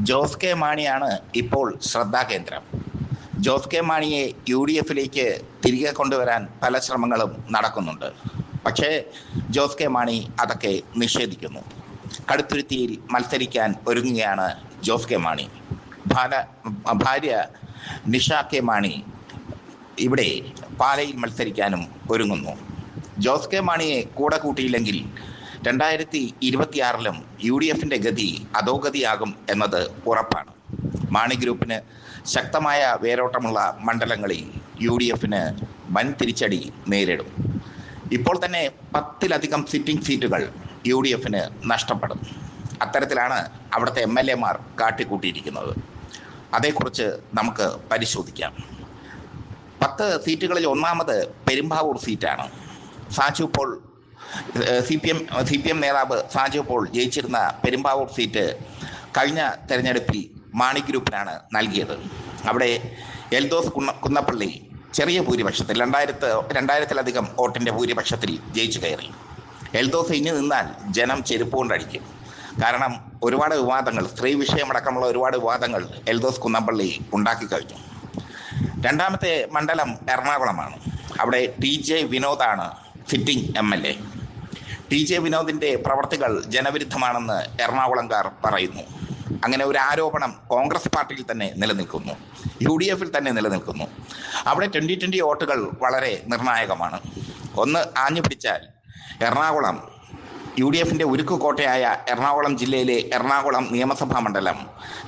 Jose K മാണിയാണ് ഇപ്പോൾ ശ്രദ്ധാകേന്ദ്രം. Jose K മാണിയെ UDFിലേക്ക് തിരികെ കൊണ്ടുവരാൻ പല ശ്രമങ്ങളും നടക്കുന്നുണ്ട്. പക്ഷേ ജോസ് കെ മാണി അതൊക്കെ നിഷേധിക്കുന്നു. കടുത്തുരുത്തിയിൽ മത്സരിക്കാൻ ഒരുങ്ങുകയാണ് ജോസ് കെ മാണി. ഭാര്യ നിഷ കെ മാണി ഇവിടെ പാലയിൽ മത്സരിക്കാനും ഒരുങ്ങുന്നു. ജോസ് കെ മാണിയെ കൂടെ കൂട്ടിയില്ലെങ്കിൽ 2026 UDFിൻ്റെ ഗതി അധോഗതിയാകും എന്നത് ഉറപ്പാണ്. മാണി ഗ്രൂപ്പിന് ശക്തമായ വേരോട്ടമുള്ള മണ്ഡലങ്ങളിൽ UDFിന് വൻ തിരിച്ചടി നേരിടും. ഇപ്പോൾ തന്നെ 10-ലധികം സിറ്റിംഗ് സീറ്റുകൾ UDFിന് നഷ്ടപ്പെടും. അത്തരത്തിലാണ് അവിടുത്തെ MLA-മാർ കാട്ടിക്കൂട്ടിയിരിക്കുന്നത്. അതേക്കുറിച്ച് നമുക്ക് പരിശോധിക്കാം. 10 സീറ്റുകളിൽ ഒന്നാമത് പെരുമ്പാവൂർ സീറ്റാണ്. സാജു പോൾ CPM നേതാവ് സാജു പോൾ ജയിച്ചിരുന്ന പെരുമ്പാവൂർ സീറ്റ് കഴിഞ്ഞ തെരഞ്ഞെടുപ്പിൽ മാണി ഗ്രൂപ്പിനാണ് നൽകിയത്. അവിടെ എൽദോസ് കുന്നപ്പള്ളി ചെറിയ ഭൂരിപക്ഷത്തിൽ 2000-ലധികം വോട്ടിൻ്റെ ഭൂരിപക്ഷത്തിൽ ജയിച്ചു കയറി. എൽദോസ് ഇനി നിന്നാൽ ജനം ചെരുപ്പ് കൊണ്ടടിക്കും. കാരണം ഒരുപാട് വിവാദങ്ങൾ, സ്ത്രീ വിഷയമടക്കമുള്ള ഒരുപാട് വിവാദങ്ങൾ എൽദോസ് കുന്നപ്പള്ളി ഉണ്ടാക്കി കഴിഞ്ഞു. രണ്ടാമത്തെ മണ്ഡലം എറണാകുളമാണ്. അവിടെ TJ വിനോദാണ് സിറ്റിംഗ് MLA. TJ വിനോദിൻ്റെ പ്രവർത്തികൾ ജനവിരുദ്ധമാണെന്ന് എറണാകുളംകാർ പറയുന്നു. അങ്ങനെ ഒരു ആരോപണം കോൺഗ്രസ് പാർട്ടിയിൽ തന്നെ നിലനിൽക്കുന്നു, UDFിൽ തന്നെ നിലനിൽക്കുന്നു. അവിടെ 2020 വോട്ടുകൾ വളരെ നിർണായകമാണ്. ഒന്ന് ആഞ്ഞു പിടിച്ചാൽ എറണാകുളം UDFിൻ്റെ ഉരുക്കുകോട്ടയായ എറണാകുളം ജില്ലയിലെ എറണാകുളം നിയമസഭാ മണ്ഡലം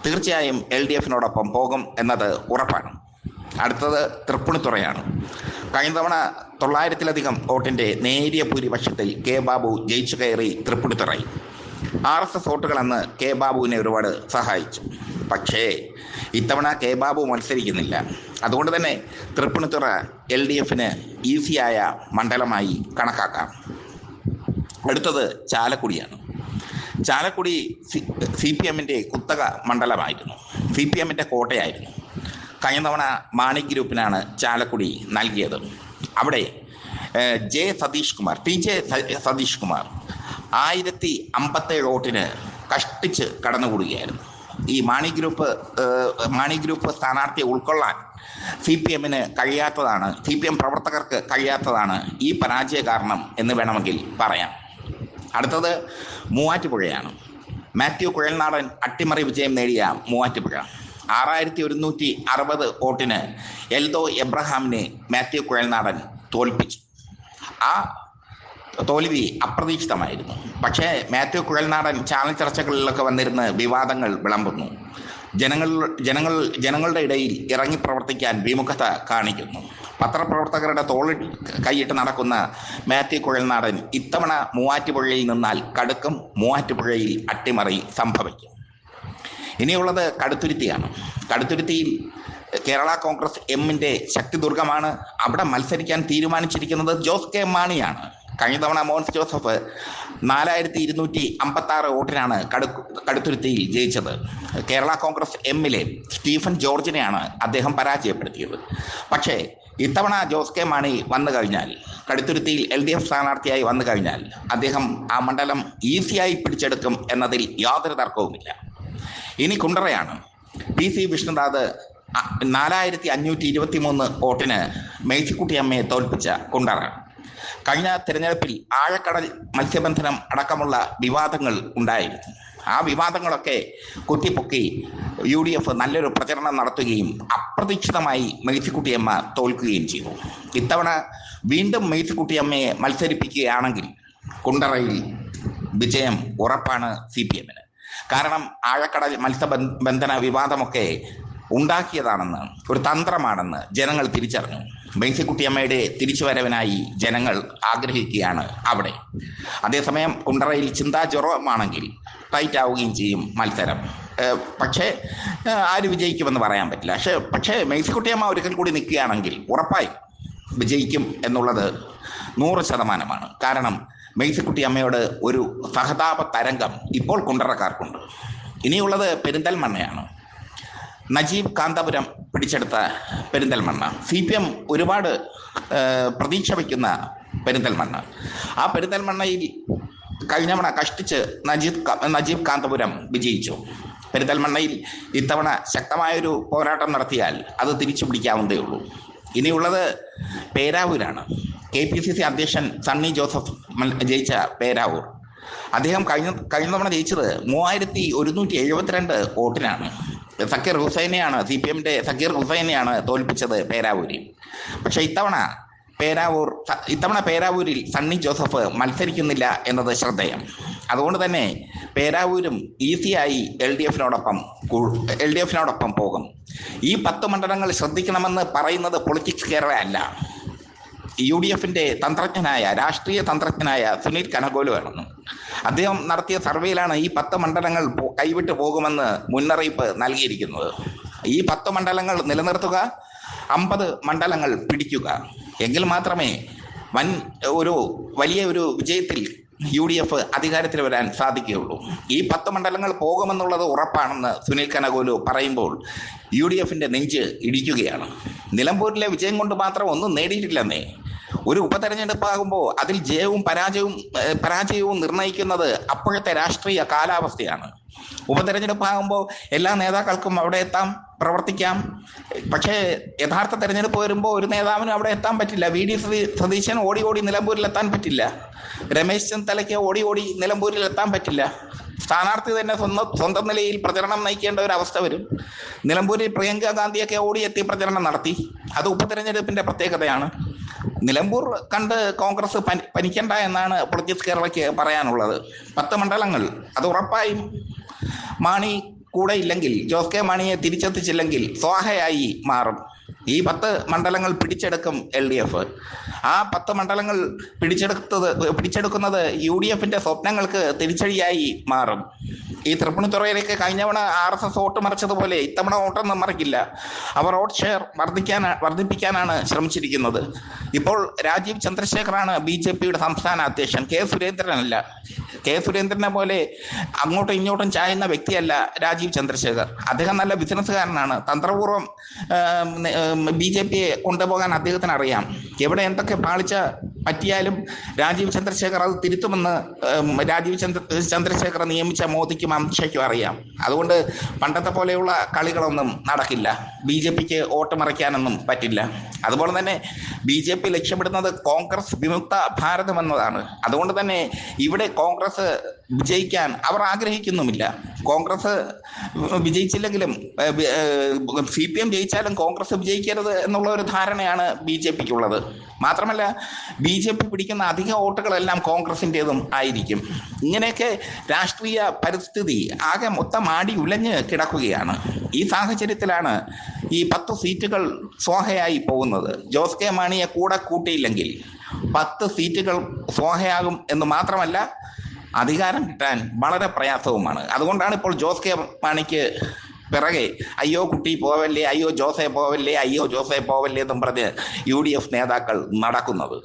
തീർച്ചയായും LDFിനോടൊപ്പം പോകും എന്നത് ഉറപ്പാണ്. അടുത്തത് തൃപ്പൂണിത്തുറയാണ്. കഴിഞ്ഞ തവണ 900-ലധികം വോട്ടിൻ്റെ നേരിയ ഭൂരിപക്ഷത്തിൽ K ബാബു ജയിച്ചു കയറി തൃപ്പൂണിത്തുറയിൽ. RSS വോട്ടുകളെന്ന് K ബാബുവിനെ ഒരുപാട് സഹായിച്ചു. പക്ഷേ ഇത്തവണ K ബാബു മത്സരിക്കുന്നില്ല. അതുകൊണ്ട് തന്നെ തൃപ്പൂണിത്തുറ LDFിന് ഈസിയായ മണ്ഡലമായി കണക്കാക്കാം. അടുത്തത് ചാലക്കുടിയാണ്. ചാലക്കുടി CPMൻ്റെ കുത്തക മണ്ഡലമായിരുന്നു, CPMൻ്റെ കോട്ടയായിരുന്നു. കഴിഞ്ഞ തവണ മാണി ഗ്രൂപ്പിനാണ് ചാലക്കുടി നൽകിയത്. അവിടെ TJ സതീഷ് കുമാർ 1057 വോട്ടിന് കഷ്ടിച്ച് കടന്നുകൂടുകയായിരുന്നു. ഈ മാണി ഗ്രൂപ്പ് സ്ഥാനാർത്ഥിയെ ഉൾക്കൊള്ളാൻ CPMന് കഴിയാത്തതാണ്, CPM പ്രവർത്തകർക്ക് കഴിയാത്തതാണ് ഈ പരാജയ കാരണം എന്ന് വേണമെങ്കിൽ പറയാം. അടുത്തത് മൂവാറ്റുപുഴയാണ്. മാത്യു കുഴൽനാടൻ അട്ടിമറി വിജയം നേടിയ മൂവാറ്റുപുഴ 6160 വോട്ടിന് എൽദോ എബ്രഹാമിനെ മാത്യു കുഴൽനാടൻ തോൽപ്പിച്ചു. ആ തോൽവി അപ്രതീക്ഷിതമായിരുന്നു. പക്ഷേ മാത്യു കുഴൽനാടൻ ചാനൽ ചർച്ചകളിലൊക്കെ വന്നിരുന്ന് വിവാദങ്ങൾ വിളമ്പുന്നു. ജനങ്ങളുടെ ഇടയിൽ ഇറങ്ങി പ്രവർത്തിക്കാൻ വിമുഖത കാണിക്കുന്നു. പത്രപ്രവർത്തകരുടെ തോളിൽ കൈയിട്ട് നടക്കുന്ന മാത്യു കുഴൽനാടൻ ഇത്തവണ മൂവാറ്റുപുഴയിൽ നിന്നാൽ കടുക്കും. മൂവാറ്റുപുഴയിൽ അട്ടിമറി സംഭവിക്കും. ഇനിയുള്ളത് കടുത്തുരുത്തിയാണ്. കടുത്തുരുത്തിയിൽ കേരള കോൺഗ്രസ് എമ്മിൻ്റെ ശക്തിദുർഗമാണ്. അവിടെ മത്സരിക്കാൻ തീരുമാനിച്ചിരിക്കുന്നത് ജോസ് കെ മാണിയാണ്. കഴിഞ്ഞ തവണ മോൻസ് ജോസഫ് 4256 വോട്ടിനാണ് കടുത്തുരുത്തിയിൽ ജയിച്ചത്. കേരള കോൺഗ്രസ് എമ്മിലെ സ്റ്റീഫൻ ജോർജിനെയാണ് അദ്ദേഹം പരാജയപ്പെടുത്തിയത്. പക്ഷേ ഇത്തവണ ജോസ് കെ മാണി വന്നു കഴിഞ്ഞാൽ, കടുത്തുരുത്തിയിൽ LDF സ്ഥാനാർത്ഥിയായി വന്നു കഴിഞ്ഞാൽ അദ്ദേഹം ആ മണ്ഡലം ഈസിയായി പിടിച്ചെടുക്കും എന്നതിൽ യാതൊരു തർക്കവുമില്ല. ഇനി കുണ്ടറയാണ്. PC വിഷ്ണുനാഥ് 4523 വോട്ടിന് മേഴ്സിക്കുട്ടിയമ്മയെ തോൽപ്പിച്ച കുണ്ടറ. കഴിഞ്ഞ തിരഞ്ഞെടുപ്പിൽ ആഴക്കടൽ മത്സ്യബന്ധനം അടക്കമുള്ള വിവാദങ്ങൾ ഉണ്ടായിരുന്നു. ആ വിവാദങ്ങളൊക്കെ കുത്തിപ്പൊക്കി UDF നല്ലൊരു പ്രചരണം നടത്തുകയും അപ്രതീക്ഷിതമായി മേഴ്സിക്കുട്ടിയമ്മ തോൽക്കുകയും ചെയ്തു. ഇത്തവണ വീണ്ടും മേഴ്സിക്കുട്ടിയമ്മയെ മത്സരിപ്പിക്കുകയാണെങ്കിൽ കുണ്ടറയിൽ വിജയം ഉറപ്പാണ് CPMന്. കാരണം ആഴക്കടൽ മത്സ്യബന്ധന വിവാദമൊക്കെ ഉണ്ടാക്കിയതാണെന്ന്, ഒരു തന്ത്രമാണെന്ന് ജനങ്ങൾ തിരിച്ചറിഞ്ഞു. മേഴ്സിക്കുട്ടിയമ്മയുടെ തിരിച്ചുവരവിനായി ജനങ്ങൾ ആഗ്രഹിക്കുകയാണ് അവിടെ. അതേസമയം കുണ്ടറയിൽ ചിന്താ ജെറോമാണെങ്കിൽ ടൈറ്റ് ആവുകയും ചെയ്യും മത്സരം. പക്ഷേ ആര് വിജയിക്കുമെന്ന് പറയാൻ പറ്റില്ല. പക്ഷേ മേഴ്സിക്കുട്ടിയമ്മ ഒരിക്കൽ കൂടി നിൽക്കുകയാണെങ്കിൽ ഉറപ്പായി വിജയിക്കും എന്നുള്ളത് 100%. കാരണം മേഴ്സിക്കുട്ടിയമ്മയോട് ഒരു സഹതാപ തരംഗം ഇപ്പോൾ കുണ്ടറക്കാർക്കുണ്ട്. ഇനിയുള്ളത് പെരിന്തൽമണ്ണയാണ്. നജീബ് കാന്തപുരം പിടിച്ചെടുത്ത പെരിന്തൽമണ്ണ. CPM ഒരുപാട് പ്രതീക്ഷ വയ്ക്കുന്ന പെരിന്തൽമണ്ണ. ആ പെരിന്തൽമണ്ണയിൽ കഴിഞ്ഞ തവണ കഷ്ടിച്ച് നജീബ് കാന്തപുരം വിജയിച്ചു. പെരിന്തൽമണ്ണയിൽ ഇത്തവണ ശക്തമായൊരു പോരാട്ടം നടത്തിയാൽ അത് തിരിച്ചു പിടിക്കാവുന്നതേ ഉള്ളൂ. ഇനിയുള്ളത് പേരാവൂരാണ്. KPCC അധ്യക്ഷൻ സണ്ണി ജോസഫ് ജയിച്ച പേരാവൂർ. അദ്ദേഹം കഴിഞ്ഞ തവണ ജയിച്ചത് 3172 വോട്ടിനാണ്. സക്കീർ ഹുസൈനെയാണ്, CPMന്റെ സക്കീർ ഹുസൈനെയാണ് തോൽപ്പിച്ചത് പേരാവൂരിൽ. പക്ഷേ ഇത്തവണ പേരാവൂരിൽ സണ്ണി ജോസഫ് മത്സരിക്കുന്നില്ല എന്നത് ശ്രദ്ധേയം. അതുകൊണ്ട് തന്നെ പേരാവൂരും ഈസിയായി LDFിനോടൊപ്പം പോകും. ഈ 10 മണ്ഡലങ്ങൾ ശ്രദ്ധിക്കണമെന്ന് പറയുന്നത് പൊളിറ്റിക്സ് കേരള അല്ല, UDFിന്റെ രാഷ്ട്രീയ തന്ത്രജ്ഞനായ സുനിൽ കനകോലുവാണെന്ന്. അദ്ദേഹം നടത്തിയ സർവേയിലാണ് ഈ 10 മണ്ഡലങ്ങൾ കൈവിട്ടു പോകുമെന്ന് മുന്നറിയിപ്പ് നൽകിയിരിക്കുന്നത്. ഈ 10 മണ്ഡലങ്ങൾ നിലനിർത്തുക, 50 മണ്ഡലങ്ങൾ പിടിക്കുക, എങ്കിൽ മാത്രമേ വലിയ ഒരു വിജയത്തിൽ UDF അധികാരത്തിൽ വരാൻ സാധിക്കുകയുള്ളൂ. ഈ 10 മണ്ഡലങ്ങൾ പോകുമെന്നുള്ളത് ഉറപ്പാണെന്ന് സുനിൽ കനകോലു പറയുമ്പോൾ UDFിന്റെ നെഞ്ച് ഇടിക്കുകയാണ്. നിലമ്പൂരിലെ വിജയം കൊണ്ട് മാത്രം ഒന്നും നേടിയിട്ടില്ലെന്നേ. ഒരു ഉപതെരഞ്ഞെടുപ്പാകുമ്പോൾ അതിൽ ജയവും പരാജയവും നിർണ്ണയിക്കുന്നത് അപ്പോഴത്തെ രാഷ്ട്രീയ കാലാവസ്ഥയാണ്. ഉപതെരഞ്ഞെടുപ്പാകുമ്പോൾ എല്ലാ നേതാക്കൾക്കും അവിടെ എത്താം, പ്രവർത്തിക്കാം. പക്ഷേ യഥാർത്ഥ തെരഞ്ഞെടുപ്പ് വരുമ്പോൾ ഒരു നേതാവിനും അവിടെ എത്താൻ പറ്റില്ല. VD സതീശൻ ഓടി നിലമ്പൂരിൽ എത്താൻ പറ്റില്ല. രമേശ് ചെന്നിത്തലയ്ക്ക് ഓടി നിലമ്പൂരിൽ എത്താൻ പറ്റില്ല. സ്ഥാനാർത്ഥി തന്നെ സ്വന്തം നിലയിൽ പ്രചരണം നയിക്കേണ്ട ഒരു അവസ്ഥ വരും. നിലമ്പൂരിൽ പ്രിയങ്ക ഗാന്ധിയൊക്കെ ഓടിയെത്തി പ്രചരണം നടത്തി. അത് ഉപതെരഞ്ഞെടുപ്പിന്റെ പ്രത്യേകതയാണ്. നിലമ്പൂർ കണ്ട് കോൺഗ്രസ് പനിക്കണ്ട എന്നാണ് പൊളിറ്റിക്സ് കേരളയ്ക്ക് പറയാനുള്ളത്. 10 മണ്ഡലങ്ങൾ അത് ഉറപ്പായും മാണി കൂടെ ഇല്ലെങ്കിൽ, ജോസ് കെ മാണിയെ തിരിച്ചെത്തിച്ചില്ലെങ്കിൽ സ്വാഹയായി മാറും. ഈ 10 മണ്ഡലങ്ങൾ പിടിച്ചെടുക്കും LDF. ആ 10 മണ്ഡലങ്ങൾ പിടിച്ചെടുക്കുന്നത് UDFിന്റെ സ്വപ്നങ്ങൾക്ക് തിരിച്ചടിയായി മാറും. ഈ തൃപ്പൂണിത്തുറയിലേക്ക് കഴിഞ്ഞവണ RSS വോട്ട് മറിച്ചതുപോലെ ഇത്തവണ വോട്ടൊന്നും മറിക്കില്ല. അവർ വോട്ട് ഷെയർ വർദ്ധിപ്പിക്കാനാണ് ശ്രമിച്ചിരിക്കുന്നത്. ഇപ്പോൾ രാജീവ് ചന്ദ്രശേഖറാണ് BJPയുടെ സംസ്ഥാന അധ്യക്ഷൻ, സുരേന്ദ്രനല്ല. സുരേന്ദ്രനെ പോലെ അങ്ങോട്ടും ഇങ്ങോട്ടും ചായുന്ന വ്യക്തിയല്ല രാജീവ് ചന്ദ്രശേഖർ. അദ്ദേഹം നല്ല ബിസിനസ്സുകാരനാണ്. തന്ത്രപൂർവ്വം BJPയെ കൊണ്ടുപോകാൻ അദ്ദേഹത്തിന് അറിയാം. എവിടെ എന്തൊക്കെ പാളിച്ച പറ്റിയാലും രാജീവ് ചന്ദ്രശേഖർ അത് തിരുത്തുമെന്ന് രാജീവ് ചന്ദ്രശേഖർ നിയമിച്ച മോദിക്കും അമിത്ഷയ്ക്കും അറിയാം. അതുകൊണ്ട് പണ്ടത്തെ പോലെയുള്ള കളികളൊന്നും നടക്കില്ല. BJPക്ക് വോട്ട് മറിക്കാനൊന്നും പറ്റില്ല. അതുപോലെ തന്നെ BJP ലക്ഷ്യമിടുന്നത് കോൺഗ്രസ് വിമുക്ത ഭാരതം എന്നതാണ്. അതുകൊണ്ട് തന്നെ ഇവിടെ കോൺഗ്രസ് വിജയിക്കാൻ അവർ ആഗ്രഹിക്കുന്നുമില്ല. കോൺഗ്രസ് വിജയിച്ചില്ലെങ്കിലും CPM ജയിച്ചാലും കോൺഗ്രസ് വിജയിക്കരുത് എന്നുള്ള ഒരു ധാരണയാണ് BJPക്കുള്ളത്. മാത്രമല്ല BJP പിടിക്കുന്ന അധിക വോട്ടുകളെല്ലാം കോൺഗ്രസിൻ്റെതും ആയിരിക്കും. ഇങ്ങനെയൊക്കെ രാഷ്ട്രീയ പരിസ്ഥിതി ആകെ മൊത്തം ആടി ഉലഞ്ഞ് കിടക്കുകയാണ്. ഈ സാഹചര്യത്തിലാണ് ഈ 10 സീറ്റുകൾ സ്വാഹയായി പോകുന്നത്. ജോസ് കെ മാണിയെ കൂടെ കൂട്ടിയില്ലെങ്കിൽ 10 സീറ്റുകൾ സ്വാഹയാകും എന്ന് മാത്രമല്ല, അധികാരം കിട്ടാൻ വളരെ പ്രയാസവുമാണ്. അതുകൊണ്ടാണ് ഇപ്പോൾ ജോസ് കെ മാണിക്ക് പിറകെ അയ്യോ കുട്ടി പോവല്ലേ, അയ്യോ ജോസെ പോവല്ലേ, അയ്യോ ജോസെ പോവല്ലേ എന്നും പറഞ്ഞ് UDF നേതാക്കൾ നടക്കുന്നത്.